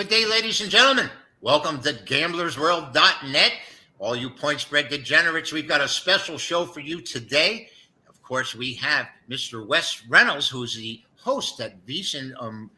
Good day, ladies and gentlemen. Welcome to gamblersworld.net. All you point spread degenerates, we've got a special show for you today. Of course, we have Mr. Wes Reynolds, who's the host at VSiN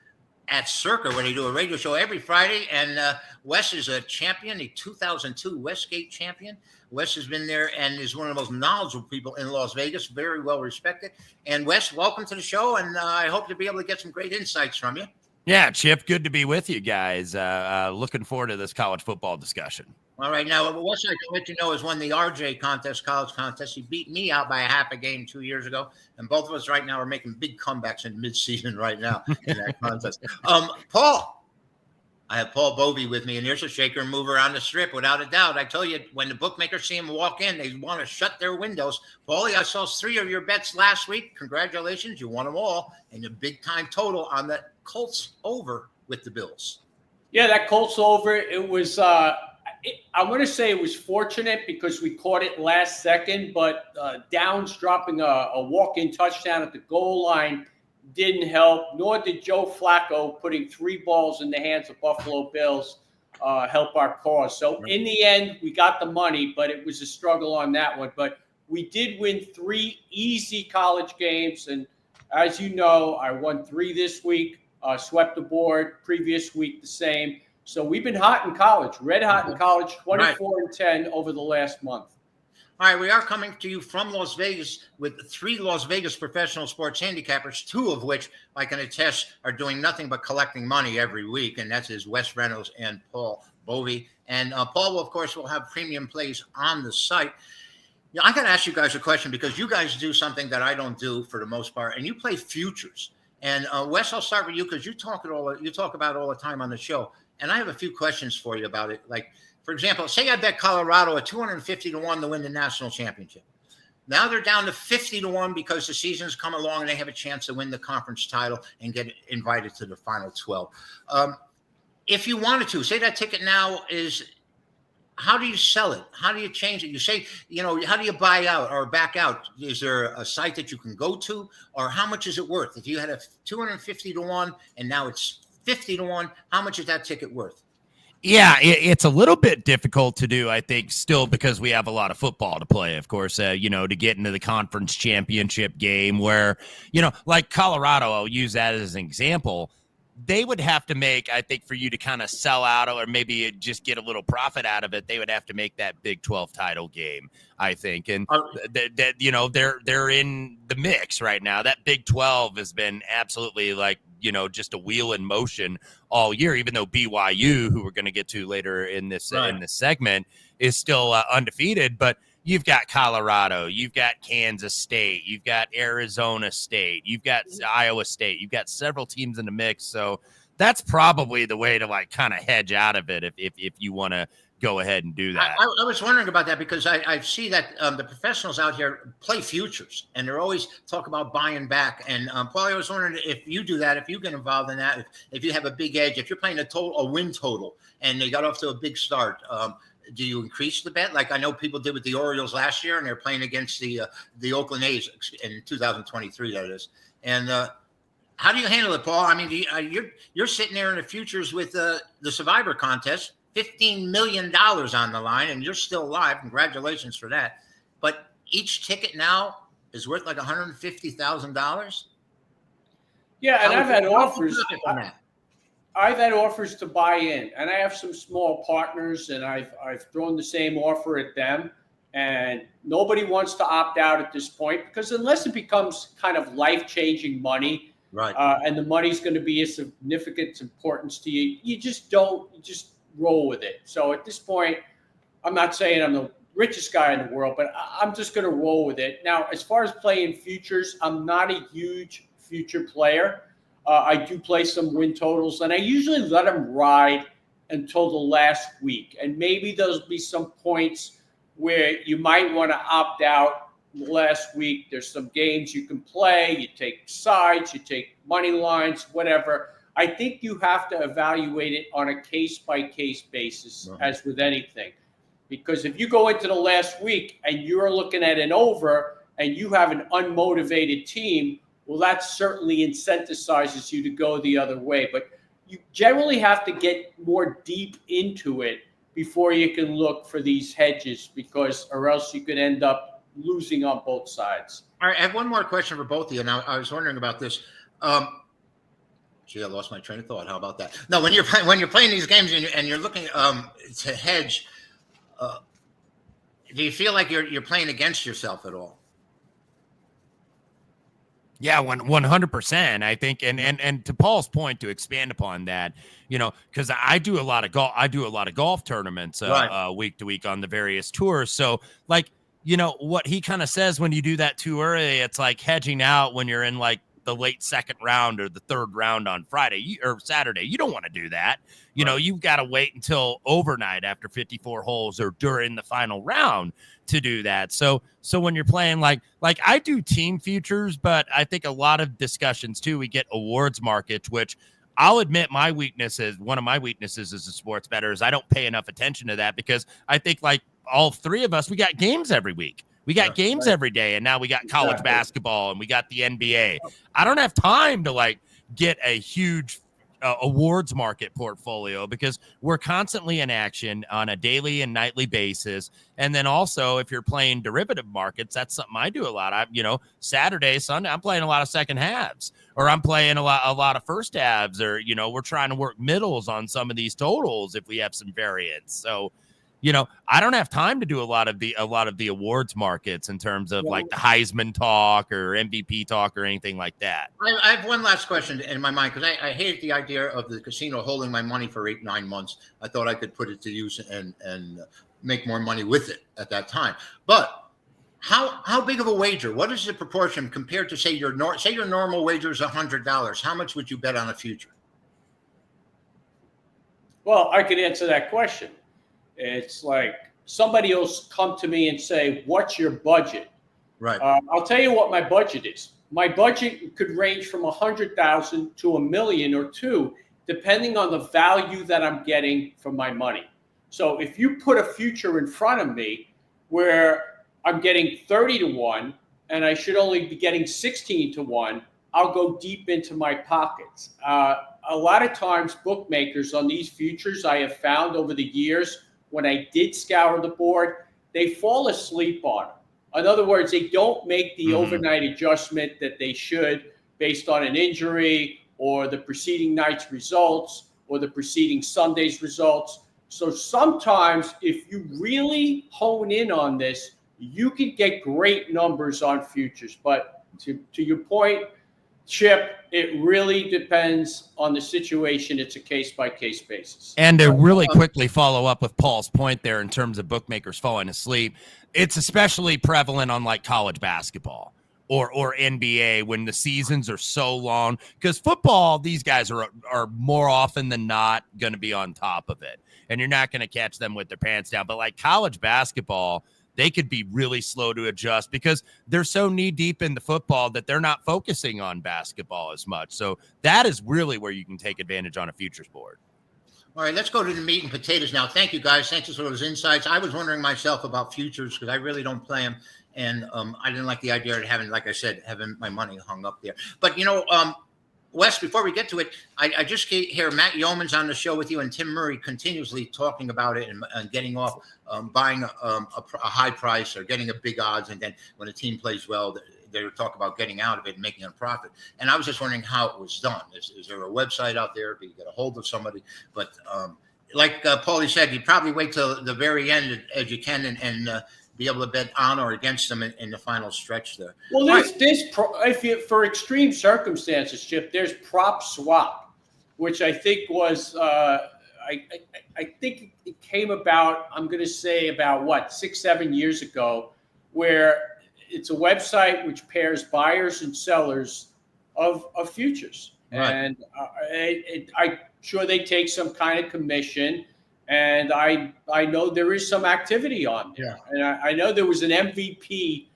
at Circa, where they do a radio show every Friday. And Wes is a champion, a 2002 Westgate champion. Wes has been there and is one of the most knowledgeable people in Las Vegas, very well respected. And Wes, welcome to the show, and I hope to be able to get some great insights from you. Yeah, Chip, good to be with you guys. Looking forward to this college football discussion. All right. Now, what I can let you know is won the RJ contest, college contest. He beat me out by a half a game 2 years ago. And both of us right now are making big comebacks in midseason right now in that contest. Paul, I have Paul Bovi with me, and there's a shaker and mover on the strip, without a doubt. I tell you, when the bookmakers see him walk in, they want to shut their windows. Paulie, I saw 3 of your bets last week. Congratulations. You won them all. And a big-time total on the Colts over with the Bills. Yeah, that Colts over, it was I want to say it was fortunate because we caught it last second, but Downs dropping a walk-in touchdown at the goal line didn't help, nor did Joe Flacco putting 3 balls in the hands of Buffalo Bills help our cause. So in the end, we got the money, but it was a struggle on that one. But we did win 3 easy college games, and as you know, I won 3 this week. Swept the board, previous week the same. So we've been hot in college, red hot in college, 24-10 over the last month. All right, we are coming to you from Las Vegas with 3 Las Vegas professional sports handicappers, 2 of which I can attest are doing nothing but collecting money every week, and that's Wes Reynolds and Paul Bovi. And Paul, of course, will have premium plays on the site. Now, I got to ask you guys a question because you guys do something that I don't do for the most part, and you play futures. And Wes, I'll start with you because you talk about it all the time on the show. And I have a few questions for you about it. Like, for example, say I bet Colorado at 250-1 to win the national championship. Now they're down to 50-1 because the season's come along and they have a chance to win the conference title and get invited to the final 12. If you wanted to, say that ticket now is, how do you sell it? How do you change it? You say, how do you buy out or back out? Is there a site that you can go to, or how much is it worth? If you had a 250-1 and now it's 50-1, how much is that ticket worth? Yeah, it's a little bit difficult to do, I think, still because we have a lot of football to play, of course, to get into the conference championship game where, like Colorado, I'll use that as an example. They would have to make, I think, for you to kind of sell out or maybe just get a little profit out of it, they would have to make that Big 12 title game, I think. And they're in the mix right now. That Big 12 has been absolutely just a wheel in motion all year, even though BYU, who we're going to get to later in this segment, is still undefeated. But you've got Colorado, you've got Kansas State, you've got Arizona State, you've got Iowa State, you've got several teams in the mix. So that's probably the way to kind of hedge out of it if you want to go ahead and do that. I was wondering about that because I see that the professionals out here play futures and they're always talk about buying back. And Paul, I was wondering if you do that, if you get involved in that, if you have a big edge, if you're playing a win total and they got off to a big start, do you increase the bet? Like I know people did with the Orioles last year, and they're playing against the Oakland A's in 2023. That is. And how do you handle it, Paul? I mean, you're sitting there in the futures with the Survivor contest, $15 million on the line, and you're still alive. Congratulations for that. But each ticket now is worth like $150,000. Yeah, and I've had offers. I've had offers to buy in, and I have some small partners, and I've thrown the same offer at them, and nobody wants to opt out at this point because unless it becomes kind of life-changing money, right, and the money's going to be of significant importance to you, you just roll with it. So at this point, I'm not saying I'm the richest guy in the world, but I'm just going to roll with it. Now, as far as playing futures, I'm not a huge future player. I do play some win totals, and I usually let them ride until the last week. And maybe there'll be some points where you might want to opt out last week. There's some games you can play. You take sides, you take money lines, whatever. I think you have to evaluate it on a case-by-case basis, as with anything. Because if you go into the last week and you're looking at an over and you have an unmotivated team, well, that certainly incentivizes you to go the other way. But you generally have to get more deep into it before you can look for these hedges, or else you could end up losing on both sides. All right, I have one more question for both of you. Now, I was wondering about this. Gee, I lost my train of thought. How about that? No, when you're playing these games and you're looking to hedge, do you feel like you're playing against yourself at all? Yeah, 100%. I think, and to Paul's point, to expand upon that, because I do a lot of golf. I do a lot of golf tournaments week to week on the various tours. So, like, what he kind of says when you do that too early, it's like hedging out when you're in like the late second round or the third round on Friday or Saturday. You don't want to do that. You've got to wait until overnight after 54 holes or during the final round to do that. So when you're playing like I do team futures, but I think a lot of discussions too, we get awards markets, which I'll admit one of my weaknesses as a sports bettor is I don't pay enough attention to that, because I think like all three of us, we got games every week. We got games every day, and now we got college basketball and we got the NBA. I don't have time to like get a huge awards market portfolio, because we're constantly in action on a daily and nightly basis. And then also, if you're playing derivative markets, that's something I do a lot. Saturday, Sunday, I'm playing a lot of second halves, or I'm playing a lot of first halves, or we're trying to work middles on some of these totals if we have some variance. So, I don't have time to do a lot of the awards markets in terms of like the Heisman talk or MVP talk or anything like that. I have one last question in my mind, because I hated the idea of the casino holding my money for 8-9 months. I thought I could put it to use and make more money with it at that time. But how big of a wager? What is the proportion compared to say your normal wager is $100? How much would you bet on a future? Well, I could answer that question. It's like somebody will come to me and say, "What's your budget?" Right. I'll tell you what my budget is. My budget could range from $100,000 to $1 million or $2 million, depending on the value that I'm getting for my money. So if you put a future in front of me where I'm getting 30 to 1 and I should only be getting 16 to 1, I'll go deep into my pockets. A lot of times, bookmakers on these futures, I have found over the years, when I did scour the board, they fall asleep on them. In other words, they don't make the overnight adjustment that they should based on an injury or the preceding night's results or the preceding Sunday's results. So sometimes if you really hone in on this, you can get great numbers on futures. But to your point, Chip, it really depends on the situation. It's a case-by-case basis. And to really quickly follow up with Paul's point there in terms of bookmakers falling asleep, it's especially prevalent on like college basketball or NBA when the seasons are so long. Because football, these guys are more often than not going to be on top of it. And you're not going to catch them with their pants down. But like college basketball, they could be really slow to adjust because they're so knee deep in the football that they're not focusing on basketball as much. So that is really where you can take advantage on a futures board. All right, let's go to the meat and potatoes now. Thank you, guys. Thanks for those insights. I was wondering myself about futures because I really don't play them. And I didn't like the idea of having, like I said, having my money hung up there. But, Wes, before we get to it, I just hear Matt Yeoman's on the show with you and Tim Murray continuously talking about it and getting off buying a high price or getting a big odds. And then when a team plays well, they talk about getting out of it and making a profit. And I was just wondering how it was done. Is there a website out there? Do you get a hold of somebody? But like Paulie said, you probably wait till the very end as you can and be able to bet on or against them in the final stretch there. Well, for extreme circumstances, Chip, there's prop swap, which I think was I think it came about, I'm going to say about 6-7 years ago, where it's a website which pairs buyers and sellers of futures. Right. And I'm sure they take some kind of commission. And I know there is some activity on there. Yeah. And I know there was an MVP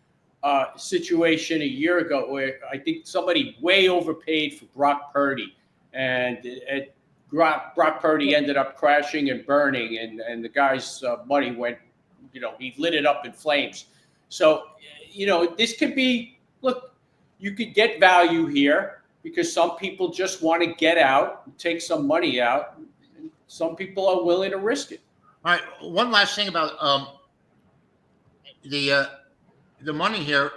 situation a year ago where I think somebody way overpaid for Brock Purdy. And Brock Purdy ended up crashing and burning. And the guy's money went, he lit it up in flames. So, this could be, look, you could get value here because some people just want to get out, take some money out. And some people are willing to risk it. All right. One last thing about the money here.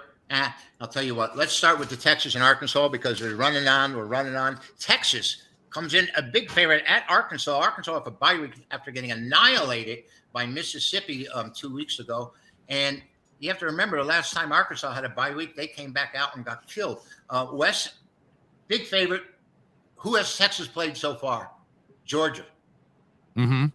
I'll tell you what. Let's start with the Texas and Arkansas because we're running on. Texas comes in a big favorite at Arkansas. Arkansas off a bye week after getting annihilated by Mississippi 2 weeks ago. And you have to remember the last time Arkansas had a bye week, they came back out and got killed. Wes, big favorite. Who has Texas played so far? Georgia. Mm-hmm.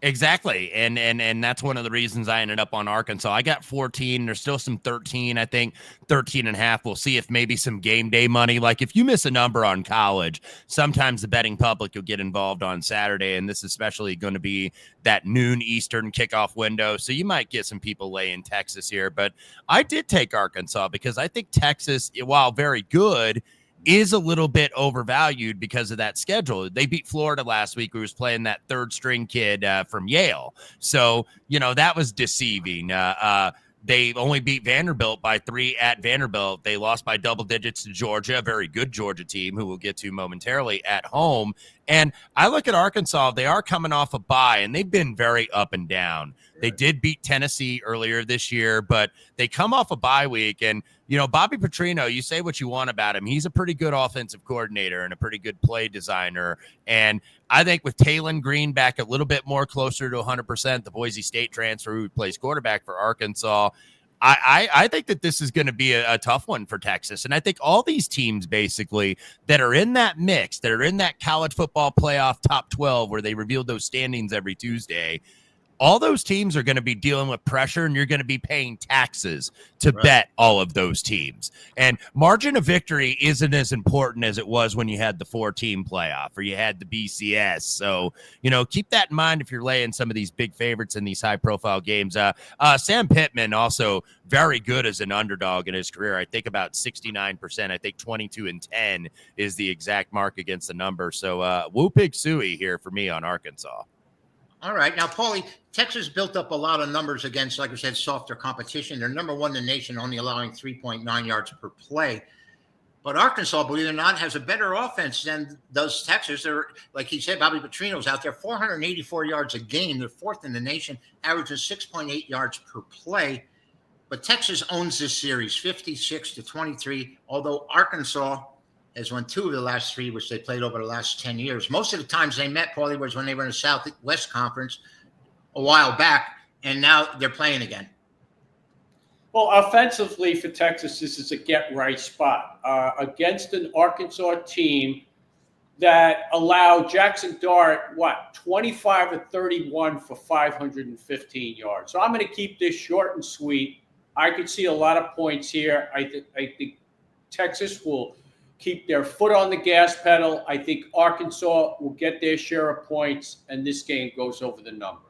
Exactly. And that's one of the reasons I ended up on Arkansas. I got 14. There's still some 13, I think 13 and a half. We'll see if maybe some game day money. Like if you miss a number on college, sometimes the betting public will get involved on Saturday. And this is especially going to be that noon Eastern kickoff window. So you might get some people laying Texas here. But I did take Arkansas because I think Texas, while very good, is a little bit overvalued because of that schedule. They beat Florida last week, who was playing that third string kid from Yale. So, that was deceiving. They only beat Vanderbilt by 3 at Vanderbilt. They lost by double digits to Georgia, a very good Georgia team who we'll get to momentarily at home. And I look at Arkansas, they are coming off a bye, and they've been very up and down. They did beat Tennessee earlier this year, but they come off a bye week. And, Bobby Petrino, you say what you want about him. He's a pretty good offensive coordinator and a pretty good play designer. And I think with Taylon Green back a little bit more closer to 100%, the Boise State transfer who plays quarterback for Arkansas, I think that this is going to be a tough one for Texas. And I think all these teams basically that are in that mix, that are in that college football playoff top 12 where they reveal those standings every Tuesday, all those teams are going to be dealing with pressure, and you're going to be paying taxes to bet all of those teams. And margin of victory isn't as important as it was when you had the 4-team playoff or you had the BCS. So, keep that in mind if you're laying some of these big favorites in these high-profile games. Sam Pittman also very good as an underdog in his career. I think about 69%. I think 22-10 is the exact mark against the number. So, Woo Pig Suey here for me on Arkansas. All right. Now, Paulie, Texas built up a lot of numbers against, like I said, softer competition. They're number one in the nation, only allowing 3.9 yards per play. But Arkansas, believe it or not, has a better offense than does Texas. They're, like he said, Bobby Petrino's out there, 484 yards a game. They're fourth in the nation, averages 6.8 yards per play. But Texas owns this series, 56-23, although Arkansas has won 2 of the last 3, which they played over the last 10 years. Most of the times they met, Paulie, was when they were in the Southwest Conference a while back, and now they're playing again. Well, offensively for Texas, this is a get-right spot against an Arkansas team that allowed Jackson Dart, 25 of 31 for 515 yards. So I'm going to keep this short and sweet. I could see a lot of points here. I think Texas will keep their foot on the gas pedal. I think Arkansas will get their share of points, and this game goes over the number.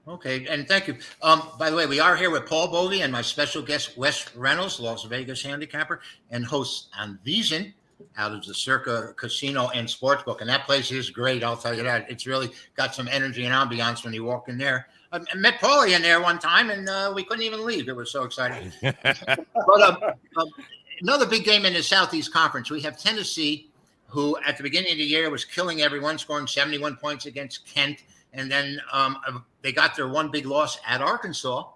Okay, and thank you. By the way, we are here with Paul Bovi and my special guest, Wes Reynolds, Las Vegas handicapper, and host on VSiN out of the Circa Casino and Sportsbook. And that place is great, I'll tell you that. It's really got some energy and ambiance when you walk in there. I met Paulie in there one time, and we couldn't even leave. It was so exciting. But another big game in the Southeast Conference. We have Tennessee, who at the beginning of the year was killing everyone, scoring 71 points against Kent. And then they got their one big loss at Arkansas.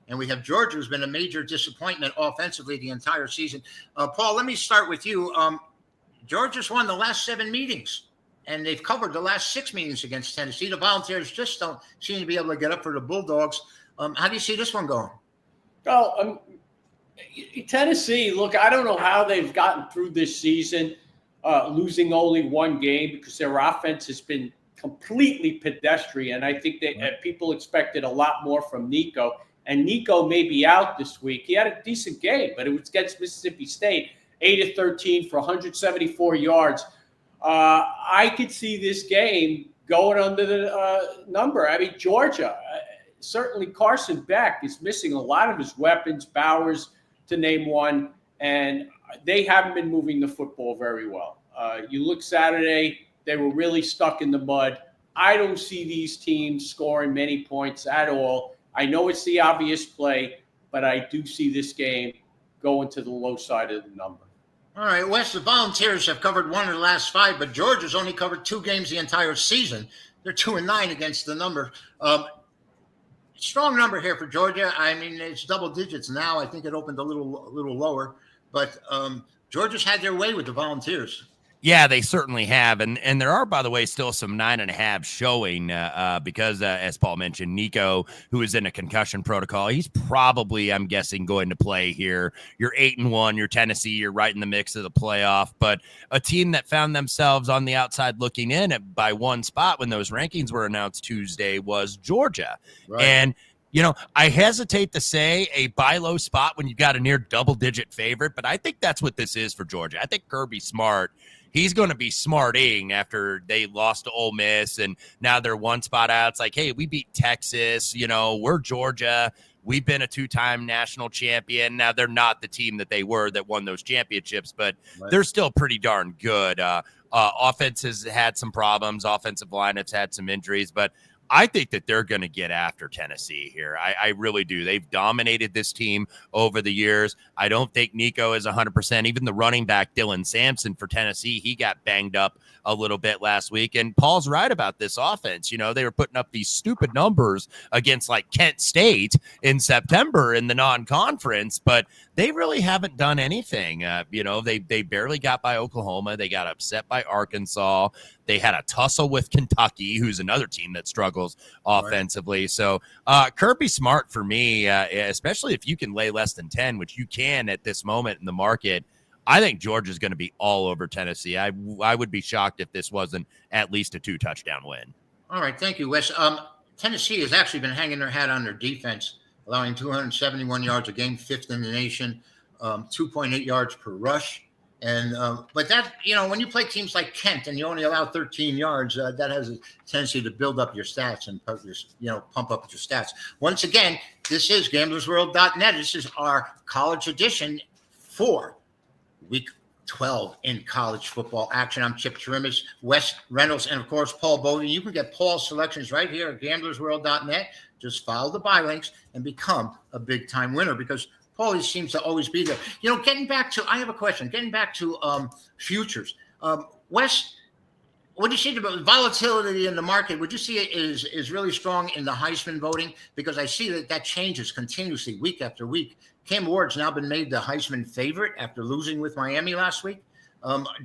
And we have Georgia, who's been a major disappointment offensively the entire season. Paul, let me start with you. Georgia's won the last 7 meetings, and they've covered the last 6 meetings against Tennessee. The Volunteers just don't seem to be able to get up for the Bulldogs. How do you see this one going? Well, Tennessee, look, I don't know how they've gotten through this season, losing only 1 game because their offense has been completely pedestrian. I think that people expected a lot more from Nico, and Nico may be out this week. He had a decent game, but it was against Mississippi State, 8 of 13 for 174 yards. I could see this game going under the number. I mean, Georgia, certainly Carson Beck is missing a lot of his weapons, Bowers to name one, and they haven't been moving the football very well. You look Saturday, they were really stuck in the mud. I don't see these teams scoring many points at all. I know it's the obvious play, but I do see this game going to the low side of the number. All right, Wes, the Volunteers have covered 1 of the last 5, but Georgia's only covered 2 games the entire season. They're 2-9 against the number. Strong number here for Georgia. I mean, it's double digits now. I think it opened a little lower, but Georgia's had their way with the Volunteers. Yeah, they certainly have. And there are, by the way, still some 9.5 showing because, as Paul mentioned, Nico, who is in a concussion protocol, he's probably, I'm guessing, going to play here. You're 8-1, you're Tennessee, you're right in the mix of the playoff. But a team that found themselves on the outside looking in by one spot when those rankings were announced Tuesday was Georgia. Right. And I hesitate to say a buy low spot when you've got a near double-digit favorite, but I think that's what this is for Georgia. I think Kirby Smart, he's going to be smarting after they lost to Ole Miss, and now they're one spot out. It's like, hey, we beat Texas. We're Georgia. We've been a 2-time national champion. Now, they're not the team that they were that won those championships, but they're still pretty darn good. Offense has had some problems. Offensive line has had some injuries, but I think that they're going to get after Tennessee here. I really do. They've dominated this team over the years. I don't think Nico is 100%. Even the running back, Dylan Sampson for Tennessee, he got banged up a little bit last week. And Paul's right about this offense. They were putting up these stupid numbers against like Kent State in September in the non-conference, but they really haven't done anything. They barely got by Oklahoma. They got upset by Arkansas. They had a tussle with Kentucky, who's another team that struggles offensively. Right. So Kirby Smart for me, especially if you can lay less than 10, which you can at this moment in the market, I think Georgia's going to be all over Tennessee. I would be shocked if this wasn't at least a 2-touchdown win. All right, thank you, Wes. Tennessee has actually been hanging their hat on their defense, allowing 271 yards a game, 5th in the nation, 2.8 yards per rush. And but that, when you play teams like Kent and you only allow 13 yards, that has a tendency to build up your stats and pump up your stats. Once again, this is gamblersworld.net. This is our college edition for Week 12 in college football action. I'm Chip Chirimbes, Wes Reynolds, and of course, Paul Bovi. You can get Paul's selections right here at gamblersworld.net. Just follow the buy links and become a big-time winner because Paulie seems to always be there. I have a question. Getting back to futures. Wes, what do you see about volatility in the market? Would you see it is really strong in the Heisman voting? Because I see that changes continuously week after week. Cam Ward's now been made the Heisman favorite after losing with Miami last week.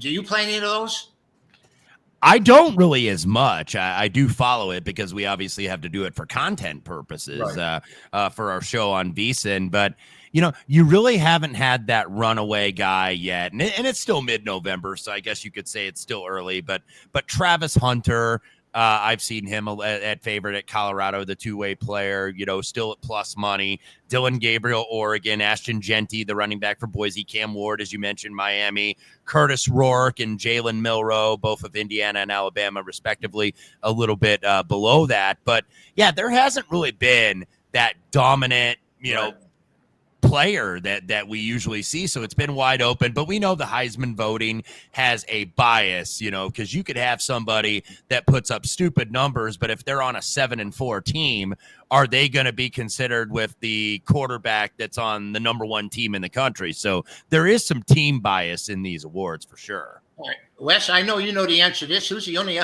Do you play any of those? I don't really as much. I do follow it because we obviously have to do it for content purposes for our show on VSiN. But, you really haven't had that runaway guy yet. And it's still mid-November, so I guess you could say it's still early. But Travis Hunter, I've seen him at favorite at Colorado, the two-way player, still at plus money. Dylan Gabriel, Oregon. Ashton Genty, the running back for Boise. Cam Ward, as you mentioned, Miami. Curtis Rourke and Jalen Milroe, both of Indiana and Alabama, respectively, a little bit below that. But, yeah, there hasn't really been that dominant, player that we usually see. So it's been wide open, but we know the Heisman voting has a bias, because you could have somebody that puts up stupid numbers, but if they're on a 7-4 team, are they going to be considered with the quarterback that's on the number 1 team in the country? So there is some team bias in these awards for sure. All right. Wes, I know you know the answer to this. Who's the only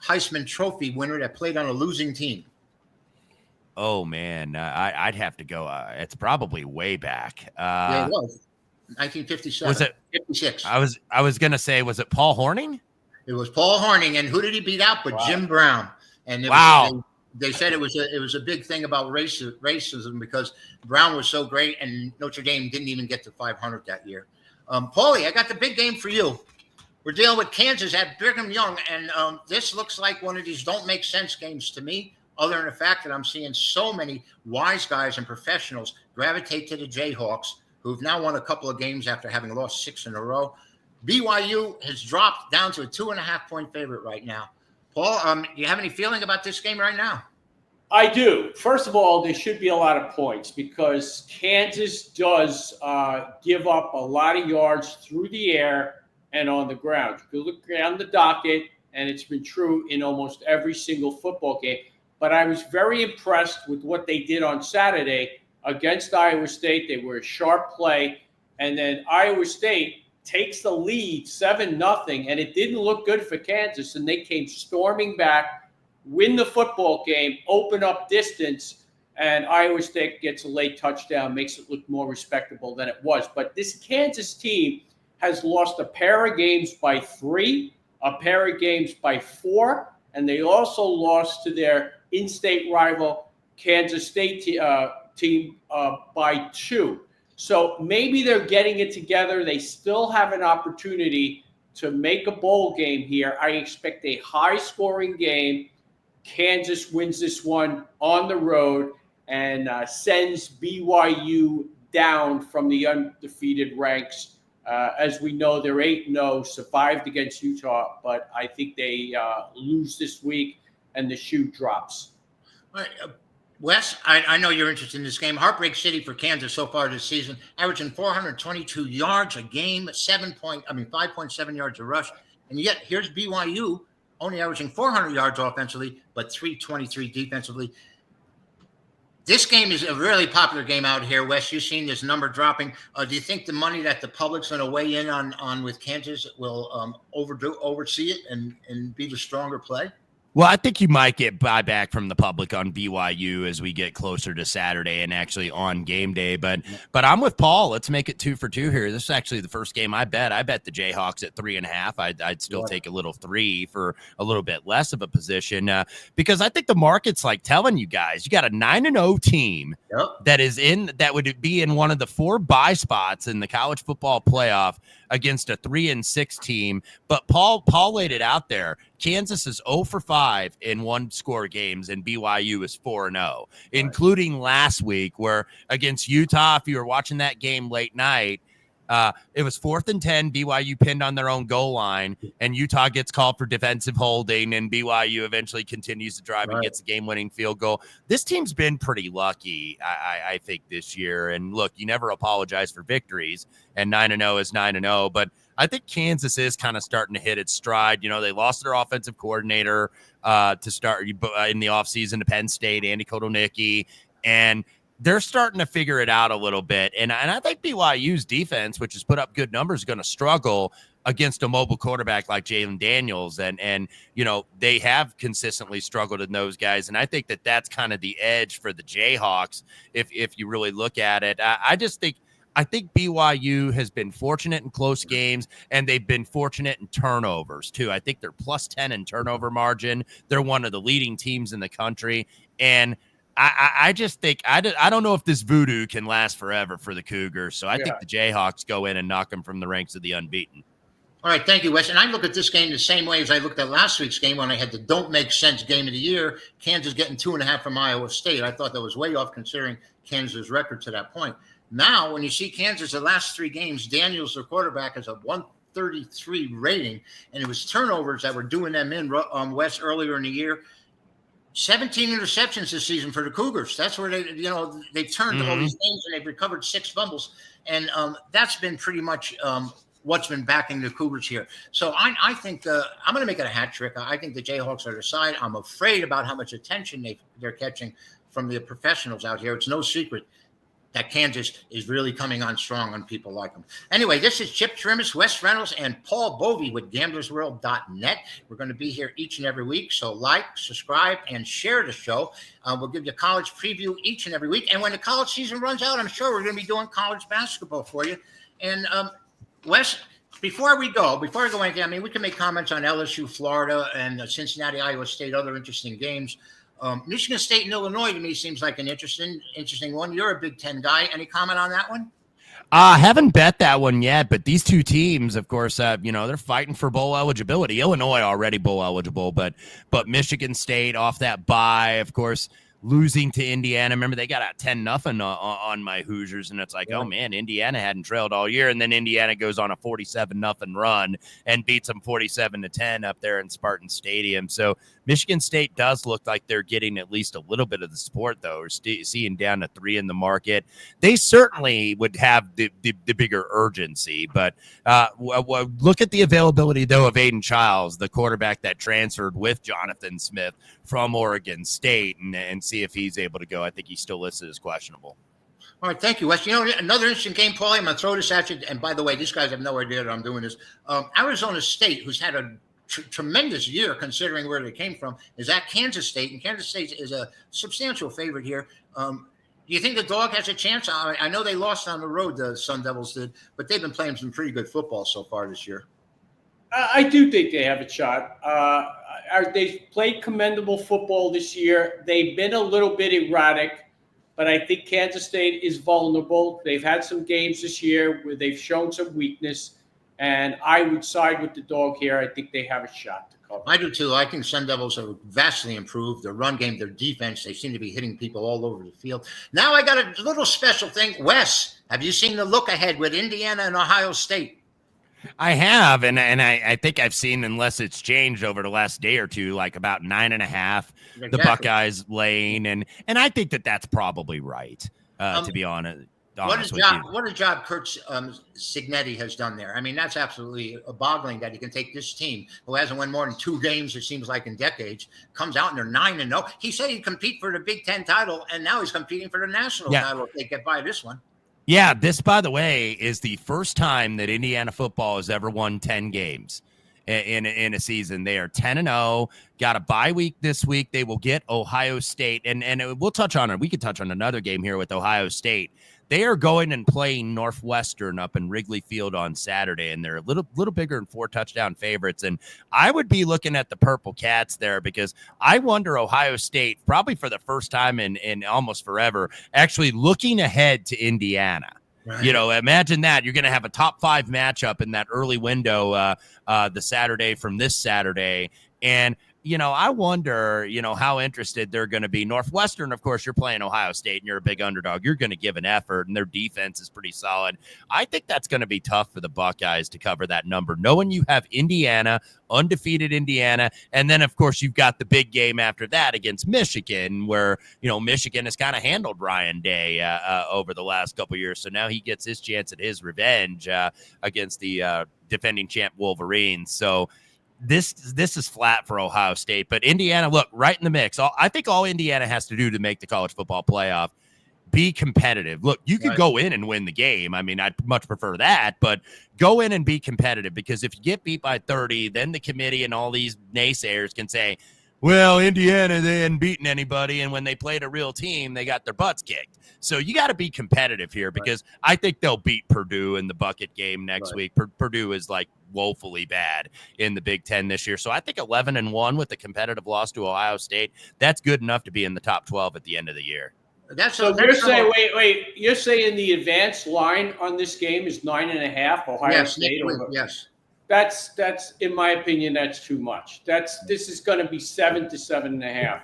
Heisman Trophy winner that played on a losing team? Oh, man, I'd have to go. It's probably way back. Yeah, it was. 1957. Was it 56? I was going to say, was it Paul Hornung? It was Paul Hornung. And who did he beat out but Jim Brown? And they said it was a big thing about racism because Brown was so great and Notre Dame didn't even get to 500 that year. Paulie, I got the big game for you. We're dealing with Kansas at Brigham Young, and this looks like one of these don't make sense games to me, other than the fact that I'm seeing so many wise guys and professionals gravitate to the Jayhawks, who've now won a couple of games after having lost 6 in a row. BYU has dropped down to a 2.5-point favorite right now. Paul, do you have any feeling about this game right now? I do. First of all, there should be a lot of points because Kansas does give up a lot of yards through the air and on the ground. You can look down the docket, and it's been true in almost every single football game. But I was very impressed with what they did on Saturday against Iowa State. They were a sharp play. And then Iowa State takes the lead 7-0, and it didn't look good for Kansas, and they came storming back, win the football game, open up distance, and Iowa State gets a late touchdown, makes it look more respectable than it was. But this Kansas team has lost a pair of games by 3, a pair of games by 4, and they also lost to their in-state rival Kansas State team by 2. So maybe they're getting it together. They still have an opportunity to make a bowl game here. I expect a high-scoring game. Kansas wins this one on the road and sends BYU down from the undefeated ranks. As we know, they're 8-0, survived against Utah, but I think they lose this week and the shoe drops. All right, Wes, I know you're interested in this game. Heartbreak City for Kansas so far this season, averaging 422 yards a game, 5.7 yards a rush. And yet here's BYU only averaging 400 yards offensively, but 323 defensively. This game is a really popular game out here, Wes. You've seen this number dropping. Do you think the money that the public's going to weigh in on with Kansas will oversee it and be the stronger play? Well, I think you might get buyback from the public on BYU as we get closer to Saturday and actually on game day. But I'm with Paul. Let's make it 2 for 2 here. This is actually the first game I bet. I bet the Jayhawks at 3.5. I'd still take a little 3 for a little bit less of a position because I think the market's like telling you guys, you got a 9-0 team that would be in one of the 4 bye spots in the college football playoff against a 3-6 team. But Paul laid it out there. Kansas is 0 for 5 in one-score games, and BYU is 4-0, including last week where against Utah, if you were watching that game late night, it was 4th and 10. BYU pinned on their own goal line, and Utah gets called for defensive holding, and BYU eventually continues to drive and gets a game-winning field goal. This team's been pretty lucky, I think, this year. And look, you never apologize for victories, and 9-0 is 9-0. But I think Kansas is kind of starting to hit its stride. You know, they lost their offensive coordinator to start in the offseason to Penn State, Andy Kotelnicki, and they're starting to figure it out a little bit. And I think BYU's defense, which has put up good numbers, is going to struggle against a mobile quarterback like Jalen Daniels. And, you know, they have consistently struggled in those guys. And I think that that's kind of the edge for the Jayhawks if you really look at it. I think BYU has been fortunate in close games, and they've been fortunate in turnovers, too. I think they're plus 10 in turnover margin. They're one of the leading teams in the country. And I just think I don't know if this voodoo can last forever for the Cougars. So I think the Jayhawks go in and knock them from the ranks of the unbeaten. All right, thank you, Wes. And I look at this game the same way as I looked at last week's game when I had the don't make sense game of the year, Kansas getting 2.5 from Iowa State. I thought that was way off considering Kansas' record to that point. Now, when you see Kansas the last 3 games, Daniels, their quarterback, has a 133 rating, and it was turnovers that were doing them in, Wes, earlier in the year. 17 interceptions this season for the Cougars. That's where they've turned all these games, and they've recovered 6 fumbles. And that's been pretty much what's been backing the Cougars here. So I think I'm going to make it a hat trick. I think the Jayhawks are the side. I'm afraid about how much attention they're catching from the professionals out here. It's no secret that Kansas is really coming on strong on people like them. Anyway, this is Chip Chirimbes, Wes Reynolds, and Paul Bovi with GamblersWorld.net. We're going to be here each and every week, so like, subscribe, and share the show. We'll give you a college preview each and every week. And when the college season runs out, I'm sure we're going to be doing college basketball for you. And Wes, before I go anything, I mean, we can make comments on LSU, Florida, and Cincinnati, Iowa State, other interesting games. Michigan State and Illinois to me seems like an interesting one. You're a Big Ten guy. Any comment on that one? I haven't bet that one yet, but these 2 teams, of course, they're fighting for bowl eligibility. Illinois already bowl eligible, but Michigan State off that bye, of course, losing to Indiana. Remember, they got out 10-0 on my Hoosiers, and it's like, oh man, Indiana hadn't trailed all year, and then Indiana goes on a 47-0 run and beats them 47-10 up there in Spartan Stadium. So Michigan State does look like they're getting at least a little bit of the support, though. We're seeing down to 3 in the market. They certainly would have the bigger urgency, but look at the availability, though, of Aiden Childs, the quarterback that transferred with Jonathan Smith from Oregon State, and see if he's able to go. I think he's still listed as questionable. All right, thank you, Wes. You know, another interesting game, Paulie. I'm going to throw this at you. And by the way, these guys have no idea that I'm doing this. Arizona State, who's had a tremendous year considering where they came from, is at Kansas State. And Kansas State is a substantial favorite here. Do you think the dog has a chance? I know they lost on the road, the Sun Devils did, but they've been playing some pretty good football so far this year. I do think they have a shot. They've played commendable football this year. They've been a little bit erratic, but I think Kansas State is vulnerable. They've had some games this year where they've shown some weakness, and I would side with the dog here. I think they have a shot to cover. I do too. I think Sun Devils are vastly improved. Their run game, their defense, they seem to be hitting people all over the field. Now I got a little special thing. Wes, have you seen the look ahead with Indiana and Ohio State? I have, and I think I've seen, unless it's changed over the last day or two, like about 9.5, Exactly. the Buckeyes lane, and I think that's probably right. To be honest with you. What a job Kurt Signetti has done there. I mean, that's absolutely boggling that he can take this team who hasn't won more than 2 games, it seems like, in decades, comes out and they're 9-0. He said he'd compete for the Big Ten title, and now he's competing for the national title if they get by this one. Yeah, this, by the way, is the first time that Indiana football has ever won 10 games in a season. They are 10-0, got a bye week this week. They will get Ohio State, and we'll touch on it. We could touch on another game here with Ohio State. They are going and playing Northwestern up in Wrigley Field on Saturday, and they're a little bigger than 4-touchdown favorites. And I would be looking at the Purple Cats there because I wonder Ohio State, probably for the first time in almost forever, actually looking ahead to Indiana. Right. You know, imagine that. You're going to have a top 5 matchup in that early window the Saturday from this Saturday. And you know, I wonder, how interested they're going to be. Northwestern, of course, you're playing Ohio State and you're a big underdog. You're going to give an effort, and their defense is pretty solid. I think that's going to be tough for the Buckeyes to cover that number, knowing you have Indiana, undefeated Indiana, and then, of course, you've got the big game after that against Michigan, where, Michigan has kind of handled Ryan Day over the last couple of years. So now he gets his chance at his revenge against the defending champ Wolverines. So, This is flat for Ohio State, but Indiana, look, right in the mix. I think all Indiana has to do to make the college football playoff, be competitive. Look, you could go in and win the game. I mean, I'd much prefer that, but go in and be competitive, because if you get beat by 30, then the committee and all these naysayers can say, well, Indiana, they hadn't beaten anybody, and when they played a real team, they got their butts kicked. So you got to be competitive here, because I think they'll beat Purdue in the bucket game next week. Purdue is like woefully bad in the Big Ten this year. So I think 11-1 with a competitive loss to Ohio State, that's good enough to be in the top 12 at the end of the year. You're saying, wait, you're saying the advanced line on this game is 9.5 Ohio State? Yes. That's in my opinion, that's too much. This is going to be 7 to 7.5.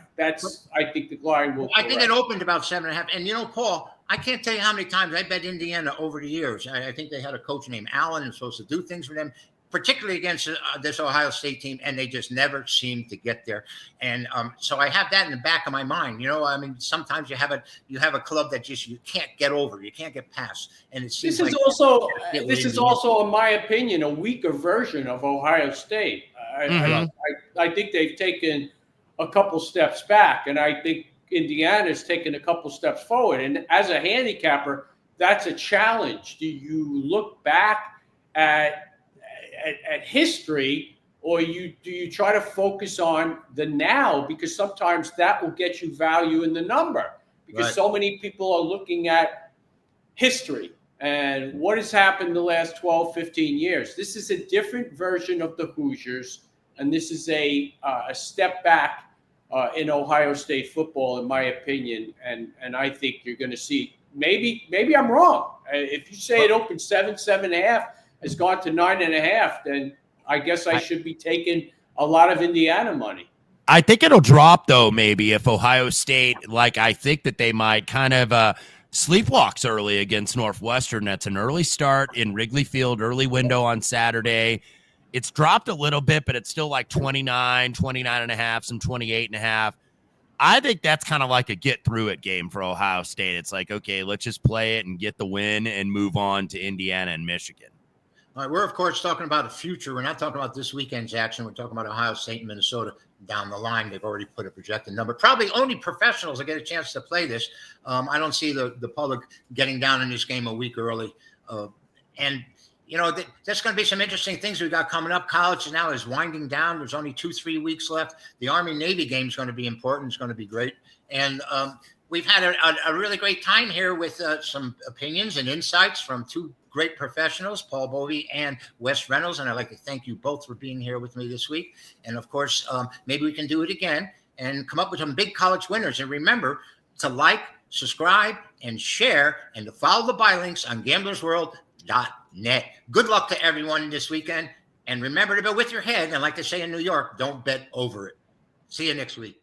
I think the line will. I think it opened about 7.5. And Paul, I can't tell you how many times I bet Indiana over the years. I think they had a coach named Allen who's supposed to do things for them, particularly against this Ohio State team, and they just never seem to get there. And so I have that in the back of my mind. I mean, sometimes you have a club that just you can't get over, you can't get past, and it seems this is also, in my opinion, a weaker version of Ohio State. I think they've taken a couple steps back, and I think Indiana's taken a couple steps forward. And as a handicapper, that's a challenge. Do you look back at history, or do you try to focus on the now, because sometimes that will get you value in the number, because so many people are looking at history and what has happened the last 12, 15 years. This is a different version of the Hoosiers, and this is a step back in Ohio State football, in my opinion, and I think you're going to see, maybe I'm wrong. If you say it opened 7.5, has gone to 9.5, then I guess I should be taking a lot of Indiana money. I think it'll drop, though, maybe, if Ohio State, I think that they might kind of sleepwalks early against Northwestern. That's an early start in Wrigley Field, early window on Saturday. It's dropped a little bit, but it's still like 29.5, some 28.5. I think that's kind of like a get-through-it game for Ohio State. It's like, okay, let's just play it and get the win and move on to Indiana and Michigan. All right, we're, of course, talking about the future. We're not talking about this weekend's action. We're talking about Ohio State and Minnesota down the line. They've already put a projected number. Probably only professionals will get a chance to play this. I don't see the public getting down in this game a week early. And, there's going to be some interesting things we've got coming up. College now is winding down. There's only 2-3 weeks left. The Army-Navy game is going to be important. It's going to be great. And we've had a really great time here with some opinions and insights from two great professionals, Paul Bovi and Wes Reynolds. And I'd like to thank you both for being here with me this week. And of course, maybe we can do it again and come up with some big college winners. And remember to like, subscribe, and share, and to follow the buy links on gamblersworld.net. Good luck to everyone this weekend. And remember to bet with your head. And like they say in New York, don't bet over it. See you next week.